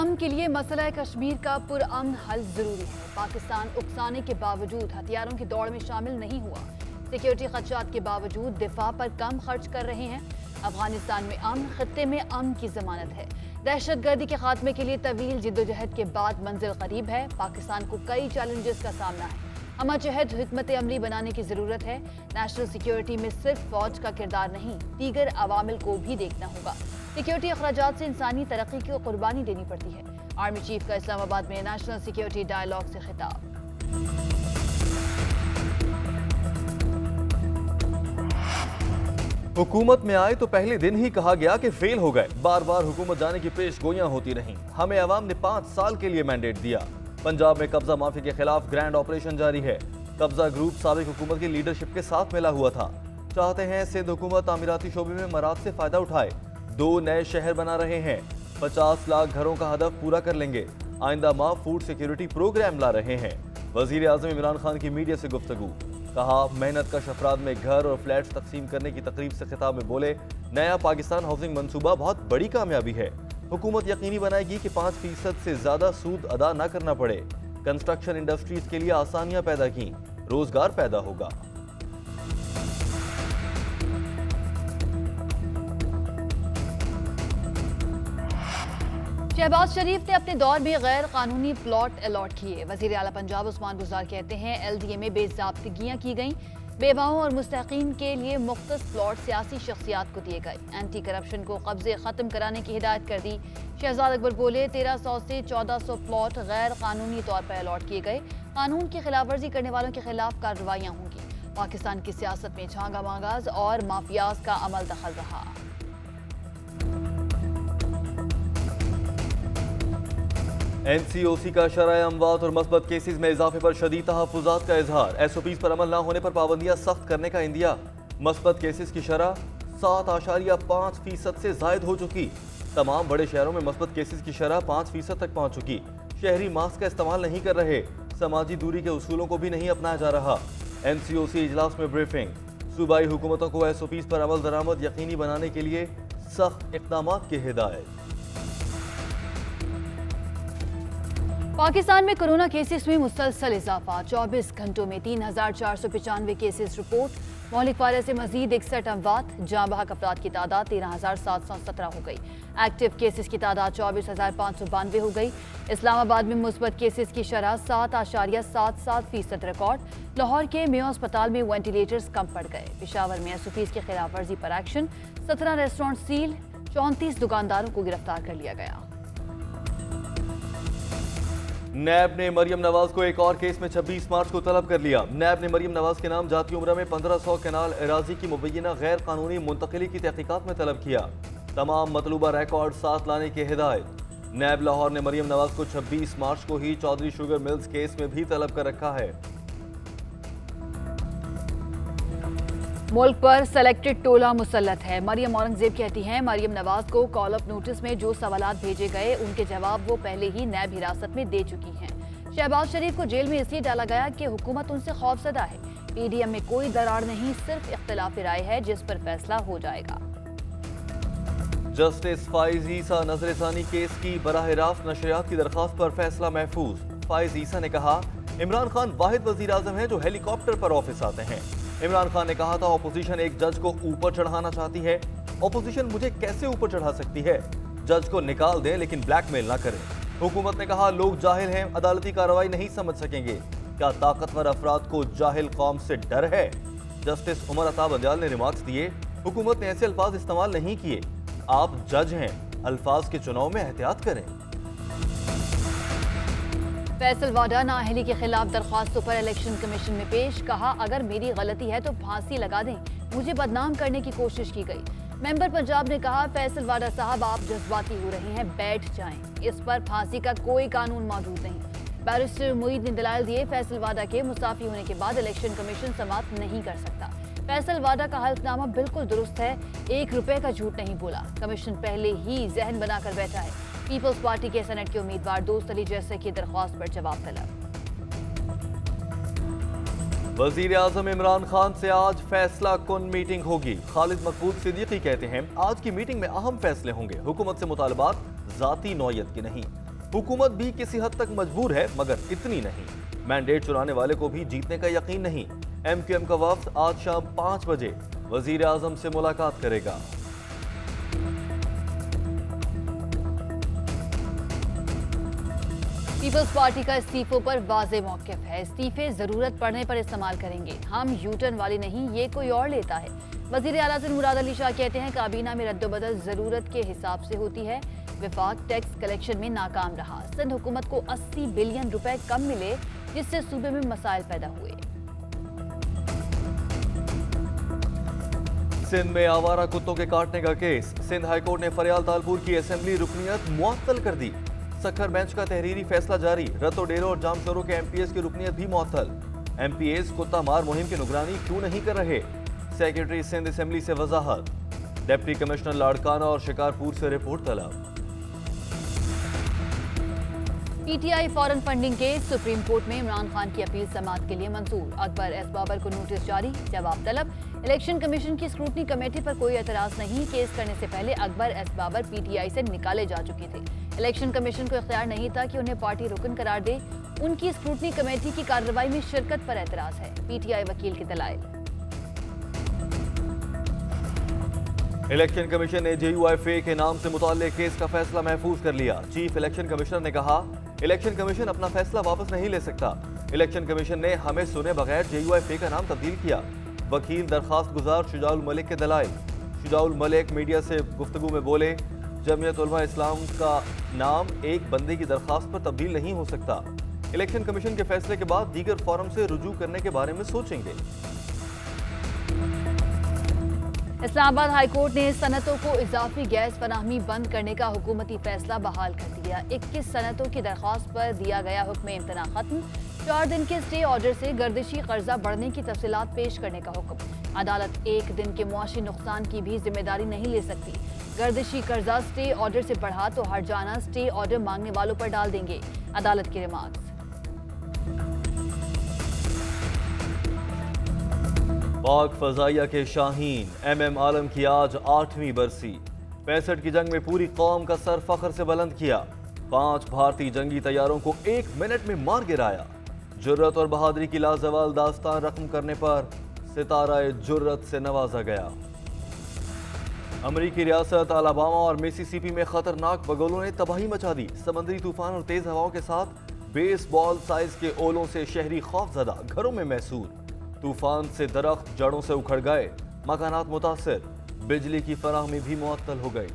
अमन के लिए मसला कश्मीर का पुरअमन हल जरूरी है। पाकिस्तान उकसाने के बावजूद हथियारों की दौड़ में शामिल नहीं हुआ। सिक्योरिटी खदशात के बावजूद दिफा पर कम खर्च कर रहे हैं। अफगानिस्तान में अमन, खत्ते में अमन की जमानत है। दहशतगर्दी के खात्मे के लिए तवील जिद्दोजहद के बाद मंजिल करीब है। पाकिस्तान को कई चैलेंजेस का सामना है। हमजहद हिकमत अमली बनाने की जरूरत है। नेशनल सिक्योरिटी में सिर्फ फौज का किरदार नहीं, दीगर अवामिल को भी देखना होगा। सिक्योरिटी अखराजात से इंसानी तरक्की की कुर्बानी देनी पड़ती है। आर्मी चीफ का इस्लामाबाद में नेशनल सिक्योरिटी डायलॉग से खिताब। हुकूमत में आए तो पहले दिन ही कहा गया कि फेल हो गए। बार बार हुकूमत जाने की पेश गोइयां होती रहीं। हमें अवाम ने 5 साल के लिए मैंडेट दिया। पंजाब में कब्जा माफी के खिलाफ ग्रैंड ऑपरेशन जारी है। कब्जा ग्रुप साबिक हुकूमत की लीडरशिप के साथ मिला हुआ था। चाहते हैं सिंध हुकूमत तामीराती शोबे में मराद से फायदा उठाए। 2 नए शहर बना रहे हैं। 50 लाख घरों का हदफ पूरा कर लेंगे। आइंदा माह फूड सिक्योरिटी प्रोग्राम ला रहे हैं। वजीर आजम इमरान खान की मीडिया से गुफ्तगू। कहा, मेहनत कश अफराद में घर और फ्लैट्स तकसीम करने की तकरीब से खिताब में बोले, नया पाकिस्तान हाउसिंग मंसूबा बहुत बड़ी कामयाबी है। हुकूमत यकीनी बनाएगी कि 5% से ज्यादा सूद अदा न करना पड़े। कंस्ट्रक्शन इंडस्ट्रीज के लिए आसानियां पैदा की, रोजगार पैदा होगा। शहबाज शरीफ ने अपने दौर में गैर कानूनी प्लॉट अलॉट किए। वजीर आला पंजाब उस्मान गुजार कहते हैं, LDA में बेज़ाब्तगियां की गईं। बेवाओं और मुस्तहकीन के लिए मुख्तस प्लॉट सियासी शख्सियात को दिए गए। एंटी करप्शन को कब्जे खत्म कराने की हिदायत कर दी। शहजाद अकबर बोले, 1300 से 1400 प्लॉट गैर कानूनी तौर पर अलॉट किए गए। कानून की खिलाफ वर्जी करने वालों के खिलाफ कार्रवाइयां होंगी। पाकिस्तान की सियासत में झांगा मांगाज और माफियाज का अमल दखल रहा। NCOC का शरह अमवात और मस्बत केसेस में इजाफे पर शदीद तहफ़्फ़ुज़ात का इजहार। SOPs पर अमल न होने पर पाबंदियां सख्त करने का इंदिया। मस्बत केसेस की शरह 7.5% से जायद हो चुकी। तमाम बड़े शहरों में मस्बत केसेस की शरह 5% तक पहुंच चुकी। शहरी मास्क का इस्तेमाल नहीं कर रहे। समाजी दूरी के उसूलों को भी नहीं अपनाया जा रहा। NCOC इजलास में ब्रीफिंग। सूबाई हुकूमतों को SOPs पर अमल दरामद यकीनी बनाने के लिए सख्त इक़दाम की हिदायत। पाकिस्तान में कोरोना केसेस में मुसलसल इजाफा। 24 घंटों में 3495 केसेस रिपोर्ट। मौलिक वायरस से मजीद 61 अमवात। जाँ बहक अफराद की तादाद 13,717 हो गई। एक्टिव केसेस की तादाद 24,592 हो गई। इस्लामाबाद में मुस्बत केसेस की शरह 7.77% रिकॉर्ड। लाहौर के मेयो अस्पताल में वेंटिलेटर्स कम पड़ गए। पेशावर में SOPs की खिलाफ वर्जी पर एक्शन। 17 restaurant seal. 34 दुकानदारों को गिरफ्तार कर लिया गया। नैब ने मरियम नवाज को एक और केस में 26 मार्च को तलब कर लिया। नैब ने मरियम नवाज के नाम जाती उम्र में 1500 कैनाल एराजी की मुबैना गैर कानूनी मुंतकिली की तहकीकात में तलब किया। तमाम मतलूबा रिकॉर्ड साथ लाने की हिदायत। नैब लाहौर ने मरियम नवाज को 26 मार्च को ही चौधरी शुगर मिल्स केस में भी तलब कर रखा है। मुल्क पर सेलेक्टेड टोला मुसल्लत है। मरियम औरंगजेब कहती हैं, मरियम नवाज को कॉल अप नोटिस में जो सवालात भेजे गए उनके जवाब वो पहले ही नैब हिरासत में दे चुकी हैं। शहबाज शरीफ को जेल में इसलिए डाला गया कि हुकूमत उनसे खौफजदा है। PDM में कोई दरार नहीं, सिर्फ इख्तिलाफ राय है जिस पर फैसला हो जाएगा। जस्टिस फाइज ईसा नजरसानी केस की बराह रास्त नशरियात की दरख्वास्त पर फैसला महफूज। फाइज ईसा ने कहा, इमरान खान वाहिद वजीर आजम है जो हेलीकॉप्टर पर ऑफिस आते हैं। इमरान खान ने कहा था, ऑपोजिशन एक जज को ऊपर चढ़ाना चाहती है। ऑपोजिशन मुझे कैसे ऊपर चढ़ा सकती है? जज को निकाल दें लेकिन ब्लैकमेल ना करें। हुकूमत ने कहा, लोग जाहिल हैं, अदालती कार्रवाई नहीं समझ सकेंगे। क्या ताकतवर अफराद को जाहिल कौम से डर है? जस्टिस उमर अता बंदयाल ने रिमार्क्स दिए, हुकूमत ने ऐसे अल्फाज इस्तेमाल नहीं किए। आप जज हैं, अल्फाज के चुनाव में एहतियात करें। फैसल वाडा नाअहली के खिलाफ दरख्वास्तों पर इलेक्शन कमीशन में पेश। कहा, अगर मेरी गलती है तो फांसी लगा दें, मुझे बदनाम करने की कोशिश की गई। मेंबर पंजाब ने कहा, फैसल वाडा साहब आप जज्बाती हो रहे हैं, बैठ जाएं। इस पर फांसी का कोई कानून मौजूद नहीं। बैरिस्टर मुईद ने दलाल दिए, फैसल वाडा के मुसाफी होने के बाद इलेक्शन कमीशन समाप्त नहीं कर सकता। फैसल वाडा का हल्फनामा बिल्कुल दुरुस्त है, 1 रुपए का झूठ नहीं बोला। कमीशन पहले ही जहन बनाकर बैठा है। पीपल्स पार्टी के सेनेट के उम्मीदवार दोस्त अली जैसे की दरख्वास्त पर जवाब तलब। वजीर आजम इमरान खान से आज फैसला कुन मीटिंग होगी। खालिद मकबूल सिद्दीकी कहते हैं, आज की मीटिंग में अहम फैसले होंगे। हुकूमत से मुतालबात जाती नौयत के नहीं। हुकूमत भी किसी हद तक मजबूर है, मगर इतनी नहीं। मैंडेट चुराने वाले को भी जीतने का यकीन नहीं। MQM का वफ्द आज शाम 5 बजे वजीर आजम से मुलाकात करेगा। पीपल्स पार्टी का इस्तीफों पर वाज़े मौक़िफ़ है। इस्तीफे जरूरत पड़ने पर इस्तेमाल करेंगे, हम यूटर्न वाली नहीं, ये कोई और लेता है। वजीर आला से मुराद अली शाह कहते हैं काबीना में रद्दोबदल जरूरत के हिसाब से होती है। विफाक टैक्स कलेक्शन में नाकाम रहा। सिंध हुकूमत को 80 बिलियन रुपए कम मिले, जिससे सूबे में मसाइल पैदा हुए। सिंध में आवारा कुत्तों के काटने का केस। सिंध हाईकोर्ट ने फरियाल तालपुर की असेंबली रुकनियत मुअत्तल कर दी। सखर बेंच का तहरीरी फैसला जारी। रतो डेरो और जामशोरों के MPS की रुकनियत भी मुअत्तल। MPS कुत्ता मार मुहिम की निगरानी क्यों नहीं कर रहे? सेक्रेटरी सिंध असेंबली से वजाहत। डिप्टी कमिश्नर लाड़काना और शिकारपुर से रिपोर्ट तलब। PTI फॉरेन फंडिंग के सुप्रीम कोर्ट में इमरान खान की अपील समाअत के लिए मंजूर। अकबर एस बाबर को नोटिस जारी, जवाब तलब। इलेक्शन कमीशन की स्क्रूटनी कमेटी पर कोई एतराज नहीं। केस करने से पहले अकबर एस बाबर PTI से निकाले जा चुके थे। इलेक्शन कमीशन को इख्तियार नहीं था कि उन्हें पार्टी रुकन करार दे। उनकी स्क्रूटनी कमेटी की कार्रवाई में शिरकत पर एतराज है। PTI वकील के दलाइल। इलेक्शन कमीशन ने JUIFA के नाम से मुताल्लिक केस का फैसला महफूज कर लिया। चीफ इलेक्शन कमिश्नर ने कहा, इलेक्शन कमीशन अपना फैसला वापस नहीं ले सकता। इलेक्शन कमीशन ने हमें सुने बगैर JUIFA का नाम तब्दील किया। वकील दरखास्त गुजार शुजाउल मलिक के दलाइल। शुजाउल मलिक मीडिया से गुफ्तगू में बोले, जमीयत उलमा इस्लाम का नाम एक बंदे की दरखास्त पर तब्दील नहीं हो सकता। इलेक्शन कमीशन के फैसले के बाद दीगर फोरम से रुजू करने के बारे में सोचेंगे। इस्लामाबाद हाईकोर्ट ने सनतों को इजाफी गैस फराहमी बंद करने का हुकूमती फैसला बहाल कर दिया। 21 सनतों की दरख्वास्त पर दिया गया हुक्म इम्तना खत्म। 4 दिन के स्टे ऑर्डर से गर्दिशी कर्जा बढ़ने की तफसीलात पेश करने का हुक्म। अदालत 1 दिन के मुआशी नुकसान की भी जिम्मेदारी नहीं ले सकती। गर्दिशी कर्जा स्टे ऑर्डर से बढ़ा तो हर्जाना स्टे ऑर्डर मांगने वालों पर डाल देंगे, अदालत की रिमार्क्स। पाक फजाइया के शाहीन MM आलम की आज 8वीं बरसी। 65 की जंग में पूरी कौम का सर फख्र से बुलंद किया। 5 भारतीय जंगी तैयारों को 1 मिनट में मार गिराया। जुर्रत और बहादुरी की लाजवाल दास्तान रकम करने पर सितारा जुर्रत से नवाजा गया। अमरीकी रियासत अलाबामा और मिसिसिपी में खतरनाक बगोलों ने तबाही मचा दी। समुद्री तूफान और तेज हवाओं के साथ बेसबॉल साइज के ओलों से शहरी खौफजदा, घरों में महसूर। तूफान से दरख्त जड़ों से उखड़ गए, मकानात मुतासिर, बिजली की फराहमी भी मुअत्तल हो गई।